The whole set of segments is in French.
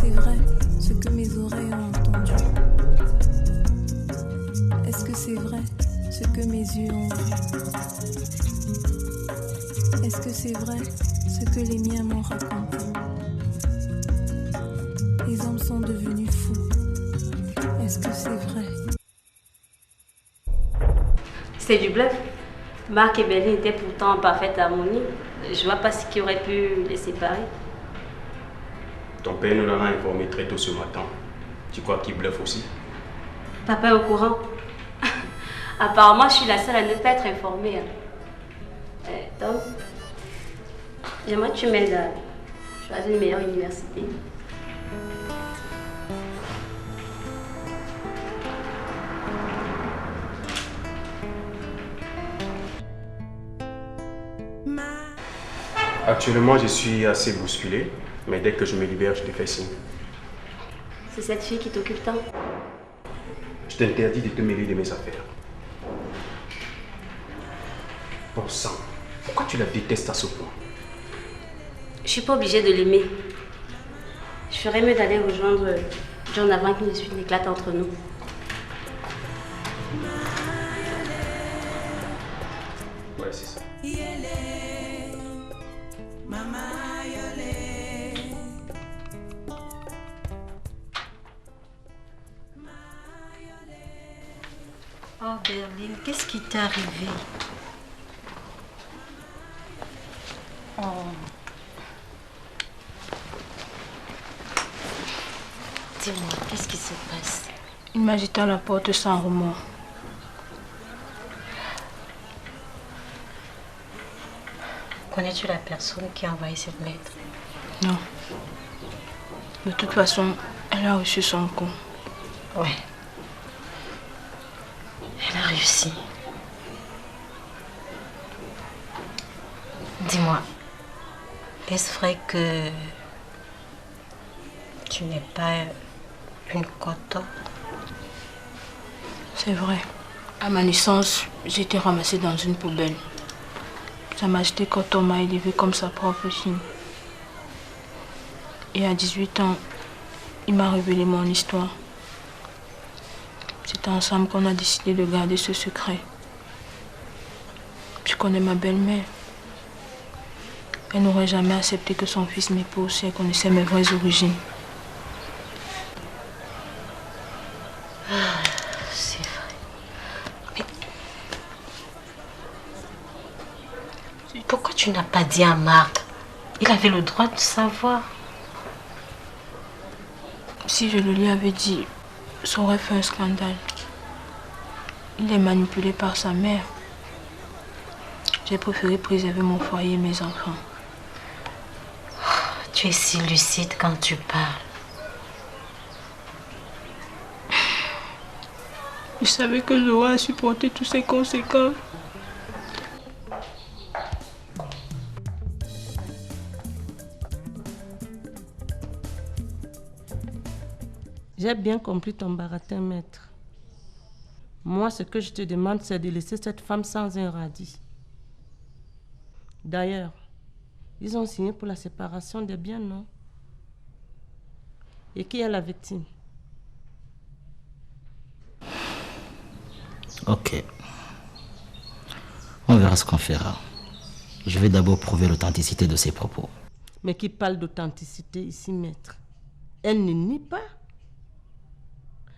c'est vrai ce que mes oreilles ont entendu? Est-ce que c'est vrai ce que mes yeux ont vu? Est-ce que c'est vrai ce que les miens m'ont raconté? Les hommes sont devenus fous. Est-ce que c'est vrai? C'est du bluff. Marc et Berlin étaient pourtant en parfaite harmonie. Je vois pas ce qui aurait pu les séparer. Ton père nous en a informé très tôt ce matin. Tu crois qu'il bluffe aussi? Papa est au courant. Apparemment, je suis la seule à ne pas être informée. Donc, j'aimerais que tu m'aides à choisir une meilleure université. Actuellement, je suis assez bousculé, mais dès que je me libère, je te fais signe. C'est cette fille qui t'occupe tant? Je t'interdis de te mêler de mes affaires. Bon sang, pourquoi tu la détestes à ce point? Je suis pas obligée de l'aimer. Je ferais mieux d'aller rejoindre John avant qu'il ne suive l'éclate entre nous. Ouais, c'est ça. Oh Berlin, qu'est-ce qui t'est arrivé? Oh. Dis-moi, qu'est-ce qui se passe? Il m'a jeté à la porte sans remords. Connais-tu la personne qui a envoyé cette lettre? Non. De toute façon, elle a reçu son coup. Ouais. Elle a réussi. Dis-moi, est-ce vrai que tu n'es pas une coton? C'est vrai. À ma naissance, j'ai été ramassée dans une poubelle. Sa Majesté Koto m'a élevée comme sa propre fille. Et à 18 ans, il m'a révélé mon histoire. C'est ensemble qu'on a décidé de garder ce secret. Je connais ma belle-mère. Elle n'aurait jamais accepté que son fils m'épouse si elle connaissait mes vraies origines. C'est vrai. Mais pourquoi tu n'as pas dit à Marc? Il avait le droit de savoir. Si je le lui avais dit, ça aurait fait un scandale. Il est manipulé par sa mère. J'ai préféré préserver mon foyer et mes enfants. Tu es si lucide quand tu parles. Je savais que j'aurais à supporter toutes ces conséquences. J'ai bien compris ton baratin, maître. Moi, ce que je te demande, c'est de laisser cette femme sans un radis. D'ailleurs, ils ont signé pour la séparation des biens, non? Et qui est la victime? Ok. On verra ce qu'on fera. Je vais d'abord prouver l'authenticité de ses propos. Mais qui parle d'authenticité ici, maître? Elle ne nie pas.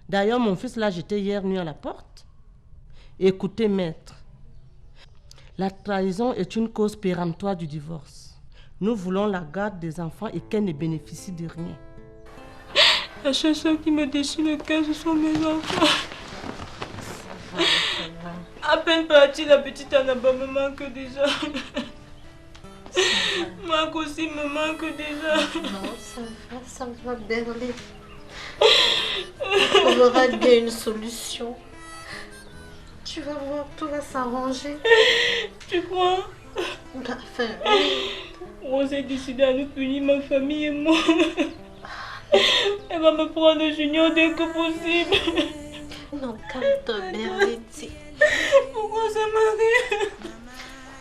D'ailleurs, mon fils l'a jeté hier nuit à la porte. Écoutez, maître. La trahison est une cause péremptoire du divorce. Nous voulons la garde des enfants et qu'elle ne bénéficie de rien. La seule chose qui me déchire le cœur, ce sont mes enfants. Ça va. À peine partie, la petite Annaba me manque déjà. Marc aussi me manque déjà. Non, ça va, Berlin. On trouvera bien une solution. Tu vas voir, tout va s'arranger. Tu crois? Enfin, On s'est décidé à nous punir, ma famille et moi. Elle va me prendre Junior dès que possible. non, calme-toi, Berlin. Pourquoi ça m'arrive?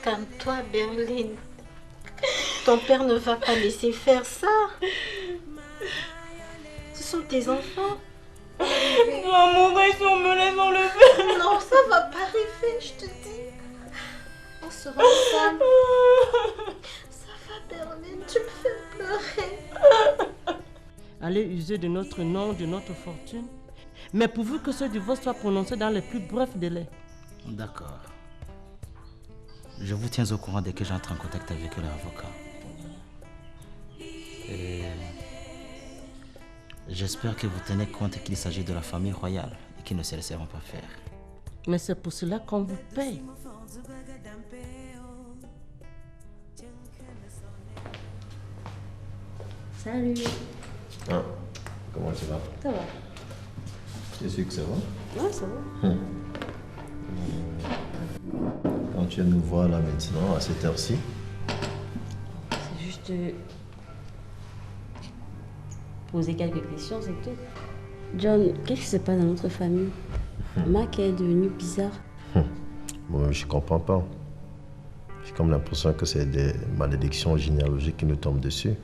Calme-toi, Berlin. Ton père ne va pas laisser faire ça. sont tes enfants. Je dois mourir si on me laisse enlever. Non, ça va pas arriver, je te dis. On sera ensemble. Ça va, Berlin, tu me fais pleurer. Allez user de notre nom, de notre fortune. Mais pourvu que ce divorce soit prononcé dans les plus brefs délais. D'accord. Je vous tiens au courant dès que j'entre en contact avec leur avocat. Et j'espère que vous tenez compte qu'il s'agit de la famille royale et qu'ils ne se laisseront pas faire. Mais c'est pour cela qu'on vous paye. Salut. Ah, comment tu vas? Ça va? Tu es sûr que ça va? Ouais, ça va. Quand tu viens nous voir là maintenant, à cette heure-ci, C'est juste poser quelques questions, c'est tout. John, qu'est-ce qui se passe dans notre famille? Mac est devenu bizarre. moi je comprends pas. J'ai comme l'impression que c'est des malédictions généalogiques qui nous tombent dessus.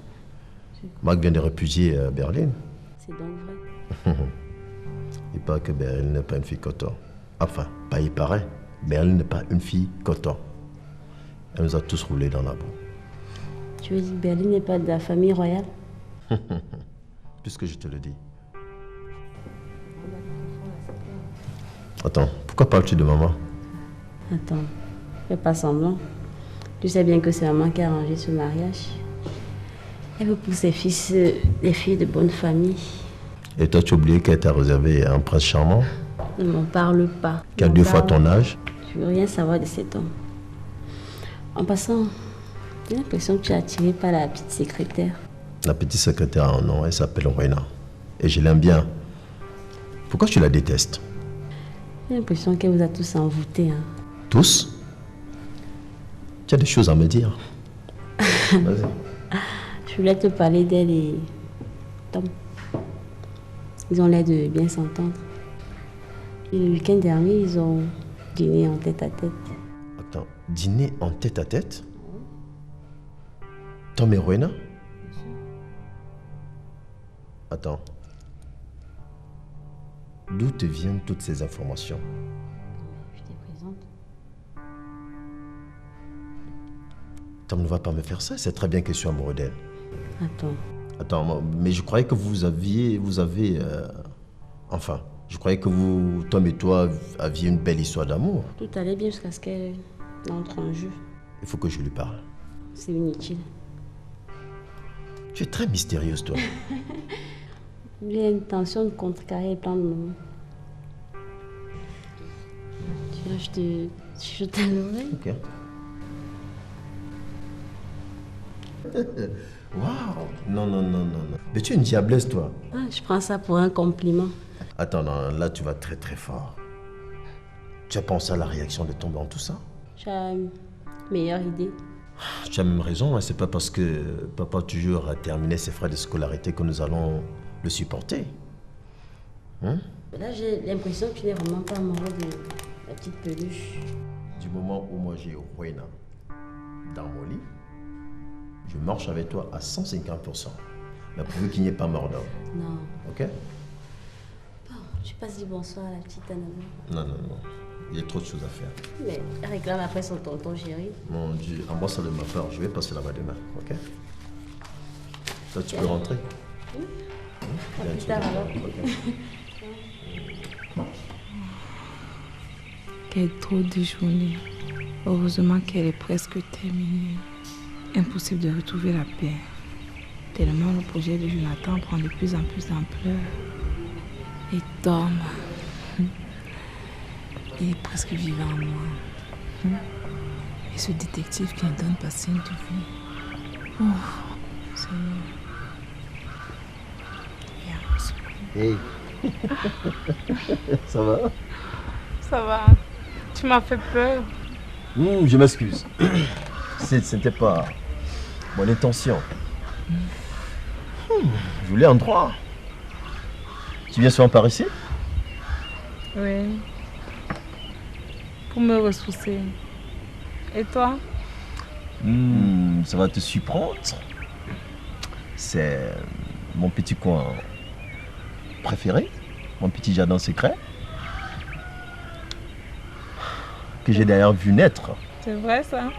Mac vient de répudier Berlin. C'est donc vrai. Il paraît que Berlin n'est pas une fille coton. Enfin, pas il paraît. Berlin n'est pas une fille coton. Elle nous a tous roulés dans la boue. Tu veux dire que Berlin n'est pas de la famille royale? Puisque je te le dis. Attends, pourquoi parles-tu de maman? Attends, fais pas semblant. Tu sais bien que c'est maman qui a arrangé ce mariage. Elle veut pour ses fils des filles de bonne famille. Et toi, tu as oublié qu'elle t'a réservé un prince charmant Ne m'en parle pas. qui a Ne 2 m'en fois parle ton âge? Je veux rien savoir de cet homme. En passant, j'ai l'impression que tu es attiré par la petite secrétaire. La petite secrétaire a un nom, elle s'appelle Rena. Et je l'aime bien. Pourquoi tu la détestes? J'ai l'impression qu'elle vous a tous envoûtés. Hein. Tous? Tu as des choses à me dire. Vas-y. Je voulais te parler d'elle et Tom. Ils ont l'air de bien s'entendre. Et le week-end dernier, ils ont dîné en tête-à-tête. Attends, dîner en tête-à-tête? Tom et Rowena? Attends. D'où te viennent toutes ces informations? Je te présente. Tom ne va pas me faire ça, c'est très bien que je suis amoureux d'elle. Attends. Attends, mais je croyais que vous avez... Enfin, je croyais que vous, Tom et toi, aviez une belle histoire d'amour. Tout allait bien jusqu'à ce qu'elle entre en jeu. Il faut que je lui parle. C'est inutile. Tu es très mystérieuse, toi. J'ai l'intention de contrecarrer plein de moments. Tu vois, je te jette à l'oreille. Ok. Waouh! Non, non, non, non, non. Mais tu es une diablesse, toi. Ah, je prends ça pour un compliment. Attends, non, là, tu vas très, très fort. Tu as pensé à la réaction de Tom dans tout ça? Tu as une meilleure idée. Tu as même raison, hein. C'est pas parce que papa toujours a terminé ses frais de scolarité que nous allons le supporter. Hein? Là, j'ai l'impression que tu n'es vraiment pas amoureux de la petite peluche. Du moment où moi j'ai Rowena dans mon lit, je marche avec toi à 150%. Mais pourvu qu'il n'y ait pas mort d'homme. Non. Ok? Bon, tu passes du bonsoir à la petite Annabelle. Non, non, non. Il y a trop de choses à faire. Mais elle réclame après son tonton chéri. Mon Dieu, embrasse ça de ma part. Je vais passer là-bas demain. Ok? Là, tu peux rentrer. Oui. Il y a un Plus truc tard à faire. alors. Ok. Quelle drôle de journée. Heureusement qu'elle est presque terminée. Impossible de retrouver la paix. Tellement le projet de Jonathan prend de plus en plus d'ampleur. Et Tom, il est presque vivant en moi. Et ce détective qui ne donne pas signe de vie. Oh, Seigneur. Hey. Ça va? Ça va. Tu m'as fait peur. Je m'excuse. C'était pas mon intention. Je voulais un droit. Tu viens souvent par ici? Oui. Pour me ressourcer. Et toi? Ça va te surprendre. C'est mon petit coin préféré, mon petit jardin secret, que j'ai d'ailleurs vu naître. C'est vrai ça?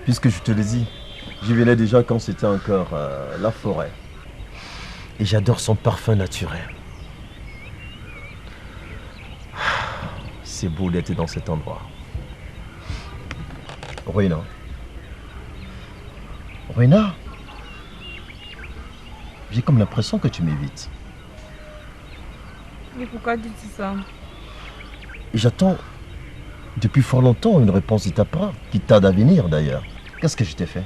Puisque je te le dis, j'y venais déjà quand c'était encore la forêt. Et j'adore son parfum naturel. C'est beau d'être dans cet endroit. Ruina. Ruina, j'ai comme l'impression que tu m'évites. Et pourquoi dis-tu ça? Et j'attends depuis fort longtemps une réponse de ta part, qui tarde à venir d'ailleurs. Qu'est-ce que je t'ai fait?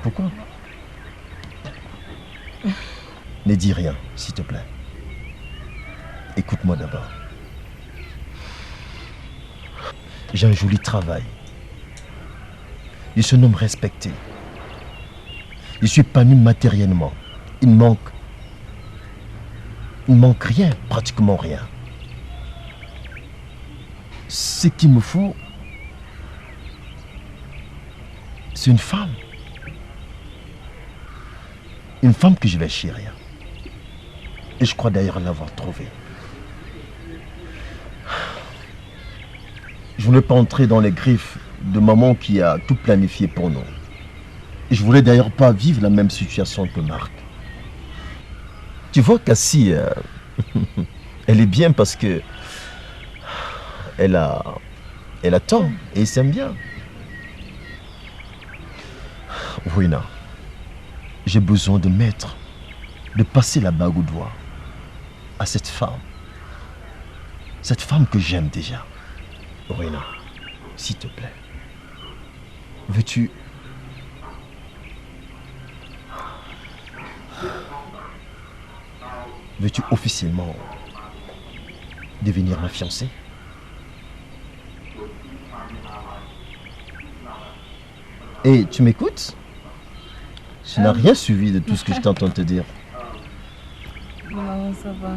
Pourquoi? Ne dis rien, s'il te plaît. Écoute-moi d'abord. J'ai un joli travail. Je suis un homme respecté. Je suis épanoui matériellement. Il me manque rien, pratiquement rien. Ce qu'il me faut, c'est une femme. Une femme que je vais chérir. Et je crois d'ailleurs l'avoir trouvée. Je ne voulais pas entrer dans les griffes de maman qui a tout planifié pour nous. Et je voulais d'ailleurs pas vivre la même situation que Marc. Tu vois Cassie, elle est bien parce que elle a tort et elle s'aime bien. Ruina, j'ai besoin de passer la bague au doigt à cette femme que j'aime déjà. Ruina, s'il te plaît, veux-tu officiellement devenir ma fiancée? Et tu m'écoutes? Tu n'as rien suivi de tout ce que je t'entends te dire. Non, ça va.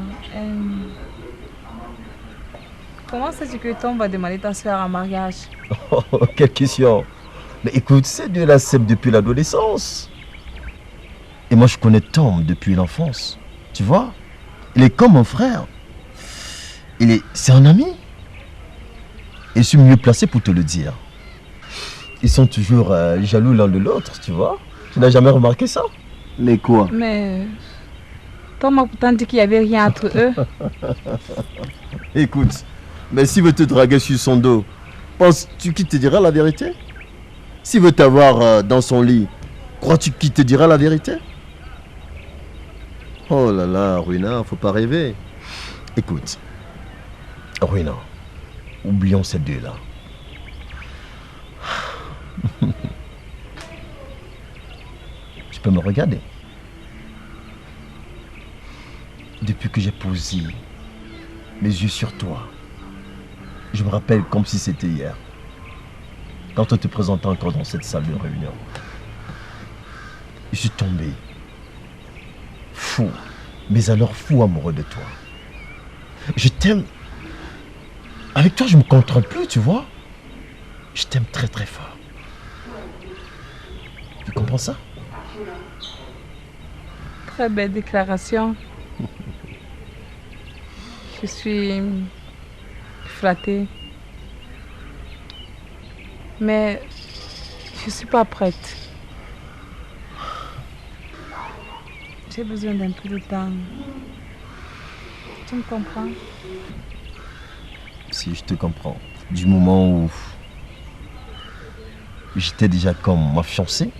Comment sais-tu que Tom va demander ta soeur en mariage? Oh, quelle question! Mais écoute, ces deux-là s'aiment depuis l'adolescence. Et moi, je connais Tom depuis l'enfance. Tu vois? Il est comme mon frère. C'est un ami. Et je suis mieux placé pour te le dire. Ils sont toujours jaloux l'un de l'autre, tu vois? Tu n'as jamais remarqué ça? Mais quoi? Mais Tom m'a pourtant dit qu'il n'y avait rien entre eux. Écoute, mais s'il veut te draguer sur son dos, penses-tu qu'il te dira la vérité? S'il veut t'avoir dans son lit, crois-tu qu'il te dira la vérité? Oh là là, Ruina, faut pas rêver. Écoute, Ruina, oublions ces deux-là. Tu peux me regarder. Depuis que j'ai posé mes yeux sur toi, je me rappelle comme si c'était hier, quand on te présentait encore dans cette salle de réunion. Je suis tombé fou, mais alors fou amoureux de toi. Je t'aime. Avec toi, je me contrôle plus, tu vois. Je t'aime très très fort. Tu comprends ça? Très belle déclaration. Je suis flattée. Mais je ne suis pas prête. J'ai besoin d'un peu de temps. Tu me comprends? Si, je te comprends. Du moment où j'étais déjà comme ma fiancée,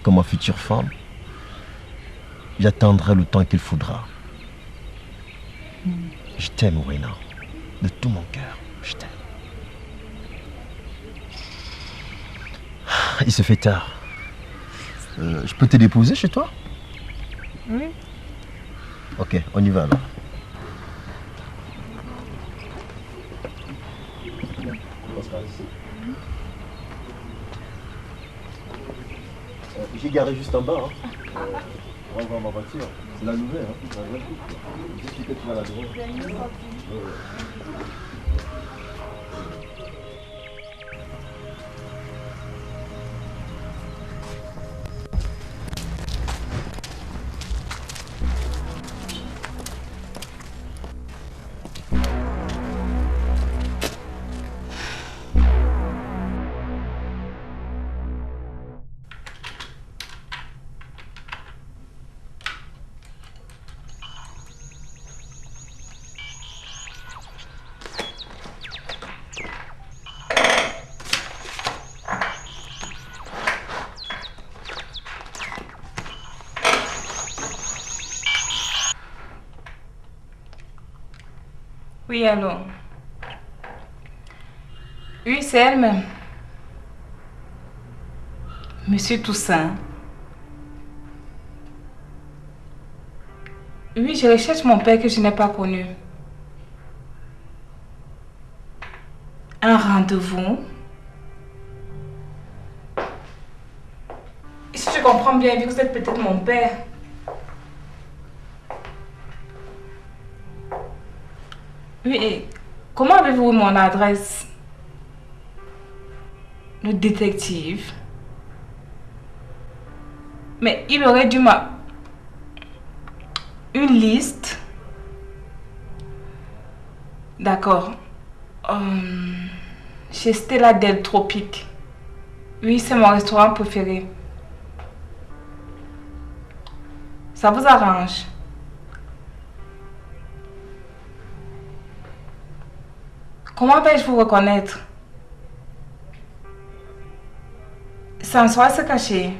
comme ma future femme, j'attendrai le temps qu'il faudra. Je t'aime, Ruina. De tout mon cœur, je t'aime. Il se fait tard. Je peux te déposer chez toi? Oui. Ok, on y va alors. J'ai garé juste en bas. On va voir ma voiture. C'est la nouvelle. La nouvelle coupe. Juste que tu vas la devant. Oui, allô. Oui, c'est elle-même. Monsieur Toussaint. Oui, je recherche mon père que je n'ai pas connu. Un rendez-vous? Si je comprends bien, vu que vous êtes peut-être mon père. Oui, et comment avez-vous eu mon adresse? Le détective. Mais il aurait dû une liste. D'accord. Chez Stella del Tropique. Oui, c'est mon restaurant préféré. Ça vous arrange? Comment vais-je vous reconnaître? Ça en sera se cacher.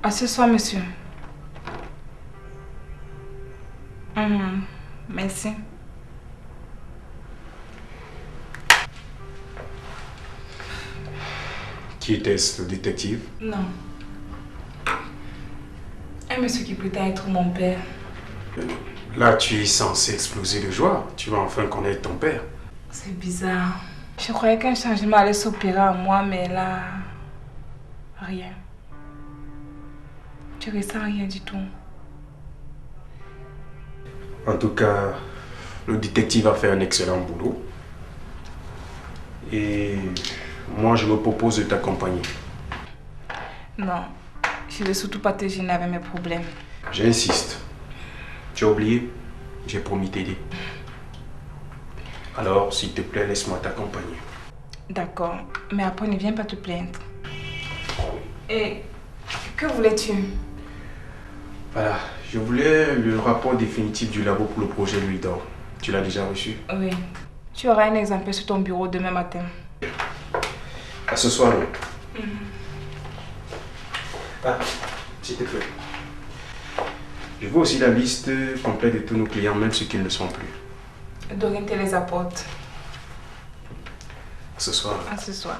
À ce soir, monsieur. Merci. Qui était-ce, le détective? Non. Un monsieur qui peut être mon père. Là, tu es censé exploser de joie. Tu vas enfin connaître ton père. C'est bizarre. Je croyais qu'un changement allait s'opérer en moi, mais là... rien. Je ressens rien du tout. En tout cas, le détective a fait un excellent boulot. Et moi, je me propose de t'accompagner. Non, je ne vais surtout pas te gêner avec mes problèmes. J'insiste. Tu as oublié? J'ai promis t'aider. Alors, s'il te plaît, laisse-moi t'accompagner. D'accord, mais après ne viens pas te plaindre. Et que voulais-tu? Voilà, je voulais le rapport définitif du labo pour le projet L'Huile d'Or. Tu l'as déjà reçu? Oui, tu auras un exemplaire sur ton bureau demain matin. À ce soir, oui. Ah, s'il te plaît. Je veux aussi la liste complète de tous nos clients, même ceux qui ne le sont plus. Dorine te les apporte. À ce soir. À ce soir.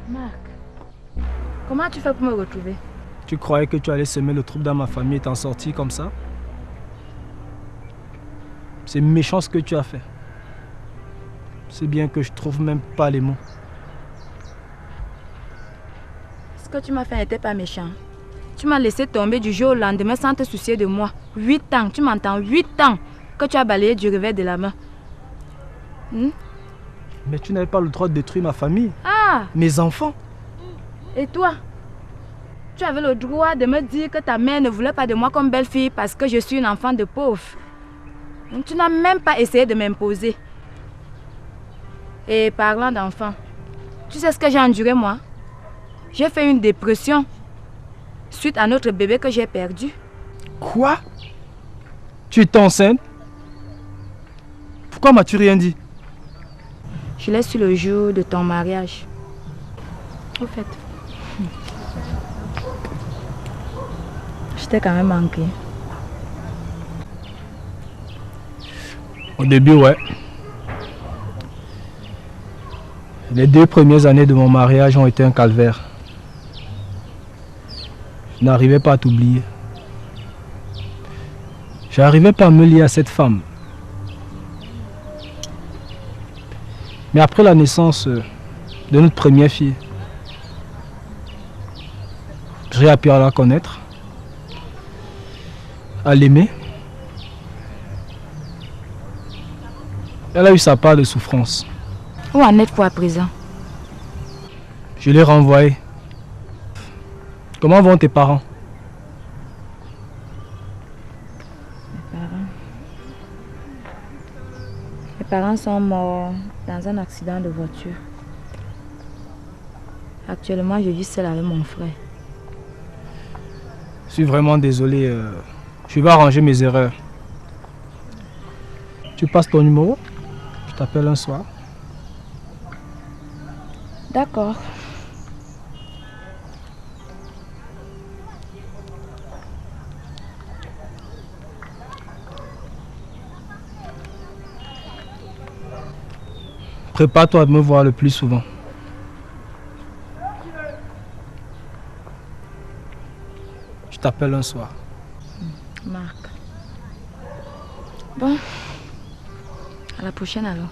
Marc, comment tu fais pour me retrouver? Tu croyais que tu allais semer le trouble dans ma famille et t'en sortir comme ça? C'est méchant ce que tu as fait. C'est bien que je trouve même pas les mots. Ce que tu m'as fait n'était pas méchant. Tu m'as laissé tomber du jour au lendemain sans te soucier de moi. 8 ans, tu m'entends? 8 ans que tu as balayé du revers de la main. Mais tu n'avais pas le droit de détruire ma famille. Ah! Mes enfants. Et toi? Tu avais le droit de me dire que ta mère ne voulait pas de moi comme belle-fille parce que je suis une enfant de pauvre. Tu n'as même pas essayé de m'imposer. Et parlant d'enfants, tu sais ce que j'ai enduré moi? J'ai fait une dépression suite à notre bébé que j'ai perdu. Quoi? Tu es enceinte? Pourquoi m'as-tu rien dit? Je l'ai su le jour de ton mariage. Au fait, je t'ai quand même manqué. Au début, ouais. Les 2 premières années de mon mariage ont été un calvaire. Je n'arrivais pas à t'oublier. Je n'arrivais pas à me lier à cette femme. Mais après la naissance de notre première fille, j'ai appris à la connaître, à l'aimer. Elle a eu sa part de souffrance. Où en êtes-vous à présent? Je l'ai renvoyée. Comment vont tes parents? Mes parents sont morts dans un accident de voiture. Actuellement, je vis seule avec mon frère. Je suis vraiment désolé Je vais arranger mes erreurs. Tu passes ton numéro, je t'appelle un soir. D'accord. Prépare-toi à me voir le plus souvent. Je t'appelle un soir. Marc. Bon. À la prochaine alors.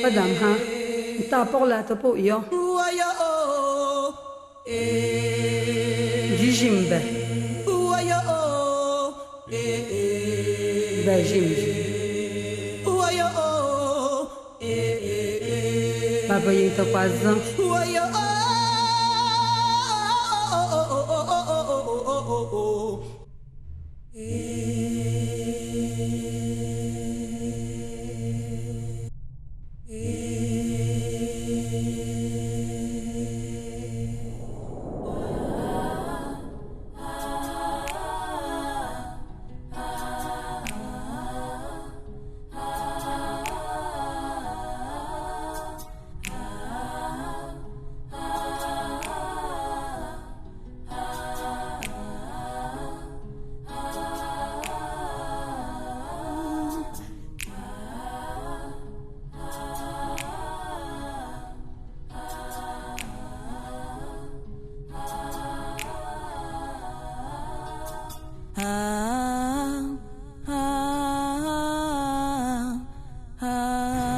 Madame, hein? T'as pour la topo yo. Jijimbe. Bajimji. Papa yung tapazan.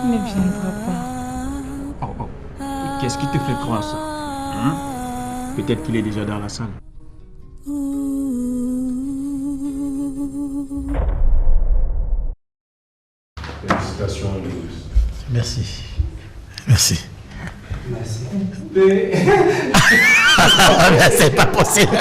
Ne viendra pas. Oh. Qu'est-ce qui te fait croire ça, hein? Peut-être qu'il est déjà dans la salle. Félicitations, Louis. Merci. Merci. Merci. C'est pas possible.